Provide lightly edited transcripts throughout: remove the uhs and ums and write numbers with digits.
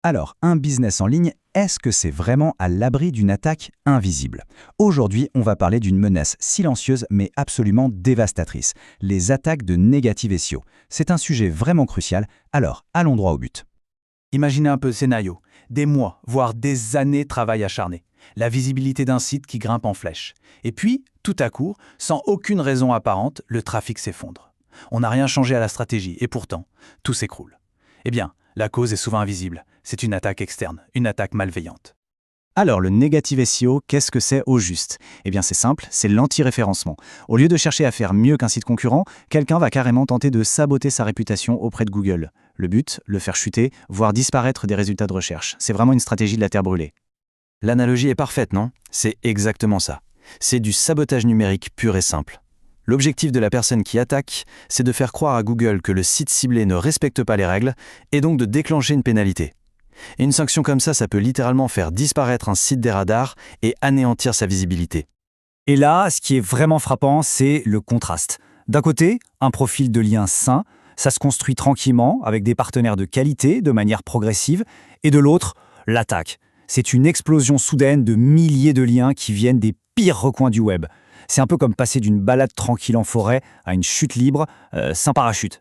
Alors, un business en ligne, est-ce que c'est vraiment à l'abri d'une attaque invisible? Aujourd'hui, on va parler d'une menace silencieuse mais absolument dévastatrice, les attaques de négative SEO. C'est un sujet vraiment crucial, alors allons droit au but. Imaginez un peu le scénario. Des mois, voire des années de travail acharné. La visibilité d'un site qui grimpe en flèche. Et puis, tout à coup, sans aucune raison apparente, le trafic s'effondre. On n'a rien changé à la stratégie et pourtant, tout s'écroule. Eh bien, la cause est souvent invisible. C'est une attaque externe, une attaque malveillante. Alors, le Negative SEO, qu'est-ce que c'est au juste? Eh bien, c'est simple, c'est l'anti-référencement. Au lieu de chercher à faire mieux qu'un site concurrent, quelqu'un va carrément tenter de saboter sa réputation auprès de Google. Le but, le faire chuter, voire disparaître des résultats de recherche. C'est vraiment une stratégie de la terre brûlée. L'analogie est parfaite, non? C'est exactement ça. C'est du sabotage numérique pur et simple. L'objectif de la personne qui attaque, c'est de faire croire à Google que le site ciblé ne respecte pas les règles et donc de déclencher une pénalité. Et une sanction comme ça peut littéralement faire disparaître un site des radars et anéantir sa visibilité. Et là, ce qui est vraiment frappant, c'est le contraste. D'un côté, un profil de lien sain, ça se construit tranquillement avec des partenaires de qualité, de manière progressive, et de l'autre, l'attaque. C'est une explosion soudaine de milliers de liens qui viennent des pires recoins du web. C'est un peu comme passer d'une balade tranquille en forêt à une chute libre, sans parachute.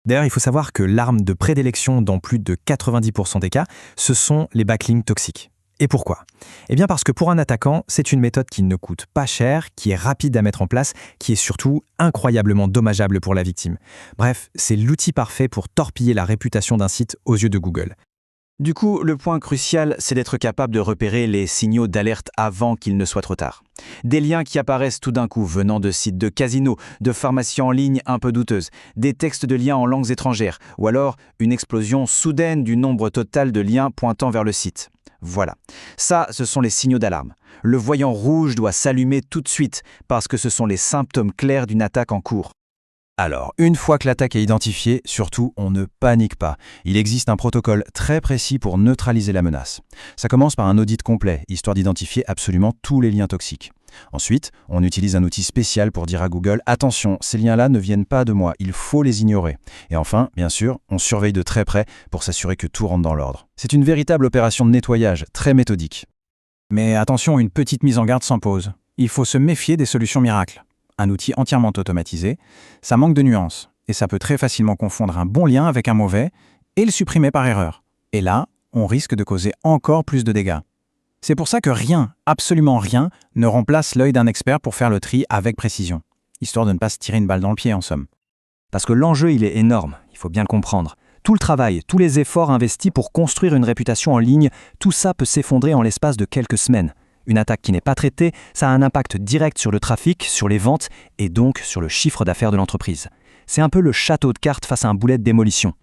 D'ailleurs, il faut savoir que l'arme de prédilection dans plus de 90% des cas, ce sont les backlinks toxiques. Et pourquoi? Eh bien parce que pour un attaquant, c'est une méthode qui ne coûte pas cher, qui est rapide à mettre en place, qui est surtout incroyablement dommageable pour la victime. Bref, c'est l'outil parfait pour torpiller la réputation d'un site aux yeux de Google. Du coup, le point crucial, c'est d'être capable de repérer les signaux d'alerte avant qu'il ne soit trop tard. Des liens qui apparaissent tout d'un coup venant de sites de casinos, de pharmacies en ligne un peu douteuses, des textes de liens en langues étrangères, ou alors une explosion soudaine du nombre total de liens pointant vers le site. Voilà. Ça, ce sont les signaux d'alarme. Le voyant rouge doit s'allumer tout de suite parce que ce sont les symptômes clairs d'une attaque en cours. Alors, une fois que l'attaque est identifiée, surtout, on ne panique pas. Il existe un protocole très précis pour neutraliser la menace. Ça commence par un audit complet, histoire d'identifier absolument tous les liens toxiques. Ensuite, on utilise un outil spécial pour dire à Google « Attention, ces liens-là ne viennent pas de moi, il faut les ignorer ». Et enfin, bien sûr, on surveille de très près pour s'assurer que tout rentre dans l'ordre. C'est une véritable opération de nettoyage, très méthodique. Mais attention, une petite mise en garde s'impose. Il faut se méfier des solutions miracles. Un outil entièrement automatisé, ça manque de nuances, et ça peut très facilement confondre un bon lien avec un mauvais et le supprimer par erreur. Et là, on risque de causer encore plus de dégâts. C'est pour ça que rien, absolument rien, ne remplace l'œil d'un expert pour faire le tri avec précision, histoire de ne pas se tirer une balle dans le pied en somme. Parce que l'enjeu, il est énorme, il faut bien le comprendre. Tout le travail, tous les efforts investis pour construire une réputation en ligne, tout ça peut s'effondrer en l'espace de quelques semaines. Une attaque qui n'est pas traitée, ça a un impact direct sur le trafic, sur les ventes et donc sur le chiffre d'affaires de l'entreprise. C'est un peu le château de cartes face à un boulet de démolition.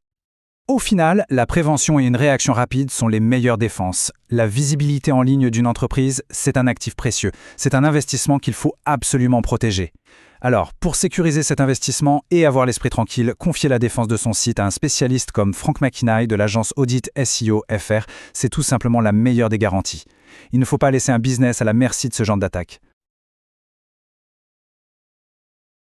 Au final, la prévention et une réaction rapide sont les meilleures défenses. La visibilité en ligne d'une entreprise, c'est un actif précieux. C'est un investissement qu'il faut absolument protéger. Alors, pour sécuriser cet investissement et avoir l'esprit tranquille, confier la défense de son site à un spécialiste comme Frank McKinney de l'agence Audit SEO FR, c'est tout simplement la meilleure des garanties. Il ne faut pas laisser un business à la merci de ce genre d'attaque.